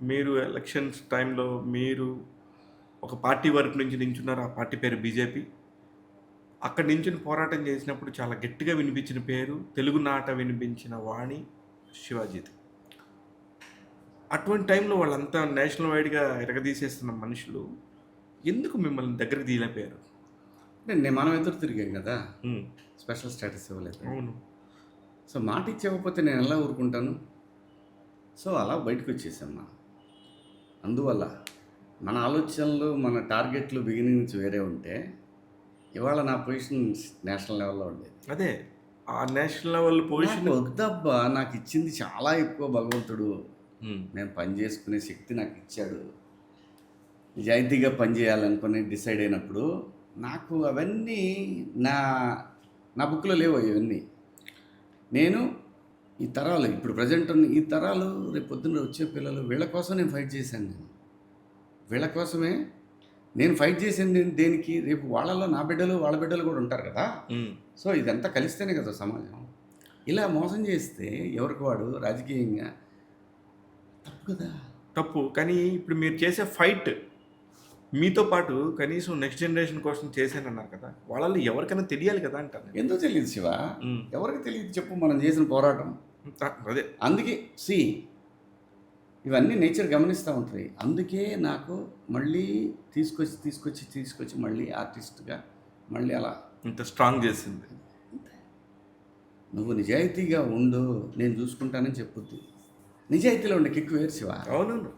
మీరు ఎలక్షన్స్ టైంలో మీరు ఒక పార్టీ వైపు నుంచి నించున్నారు. ఆ పార్టీ పేరు బీజేపీ. అక్కడ నించొని పోరాటం చేసినప్పుడు చాలా గట్టిగా వినిపించిన పేరు, తెలుగునాట వినిపించిన వాణి శివాజీది. అటువంటి టైంలో వాళ్ళంతా నేషనల్ వైడ్‌గా ఇరగదీసేస్తున్న మనుషులు ఎందుకు మిమ్మల్ని దగ్గరికి తీయలేకపోయారు? అంటే మనం ఎదురు తిరిగాం కదా! హ్మ్. స్పెషల్ స్టేటస్ ఇవ్వలేదు. అవును. సో, మాట ఇచ్చి నేను ఎలా ఊరుకుంటాను? సో, అలా బయటకొచ్చేసాం మనం. అందువల్ల మన ఆలోచనలు, మన టార్గెట్లు బిగినింగ్ నుంచి వేరే ఉంటే, ఇవాళ నా పొజిషన్ నేషనల్ లెవెల్‌లో ఉండేది. అదే. ఆ నేషనల్ లెవెల్ నాకు పొజిషన్. వద్దబ్బా! నాకిచ్చింది చాలా ఎక్కువ భగవంతుడు. హ్మ్. నేను పని చేసుకునే శక్తి నాకిచ్చాడు. నిజాయితీగా పని చేయాలనుకుని డిసైడ్ అయినప్పుడు, నాకు అవన్నీ నా నా బుక్‌లో లేవు ఇవన్నీ. నేను ఈ తరాలు ఇప్పుడు ప్రెజెంట్ ఉన్న ఈ తరాలు రేపు పొద్దున్న వచ్చే పిల్లలు వీళ్ళ కోసం నేను ఫైట్ చేశాను నేను. వీళ్ళ కోసమే నేను ఫైట్ చేసింది దేనికి? రేపు వాళ్ళలో నా బిడ్డలు, వాళ్ళ బిడ్డలు కూడా ఉంటారు కదా! హ్మ్. సో, ఇదంతా కలిస్తేనే కదా సమాజం. ఇలా మోసం చేస్తే ఎవరికి వాడు రాజకీయంగా తప్పు కదా! తప్పు. కానీ ఇప్పుడు మీరు చేసే ఫైట్ మీతో పాటు కనీసం నెక్స్ట్ జనరేషన్ కోసం చేశానన్నారు కదా! వాళ్ళలో ఎవరికైనా తెలియాలి కదా అంటాను నేను. ఎందుకు తెలీదు శివ? హ్మ్. ఎవరికి తెలియదు చెప్పు మనం చేసిన పోరాటం. అదే. అందుకే ఇవన్నీ నేచర్ గమనిస్తూ ఉంటుంది. అందుకే నాకు మళ్ళీ తీసుకొచ్చి మళ్ళీ ఆర్టిస్ట్‌గా మళ్ళీ అలా ఇంత స్ట్రాంగ్ చేసింది. నువ్వు నిజాయితీగా ఉండు, నేను చూసుకుంటానని చెప్పుద్ది. నిజాయితీలో ఉండే కిక్ వేరు శివ. అవునవును.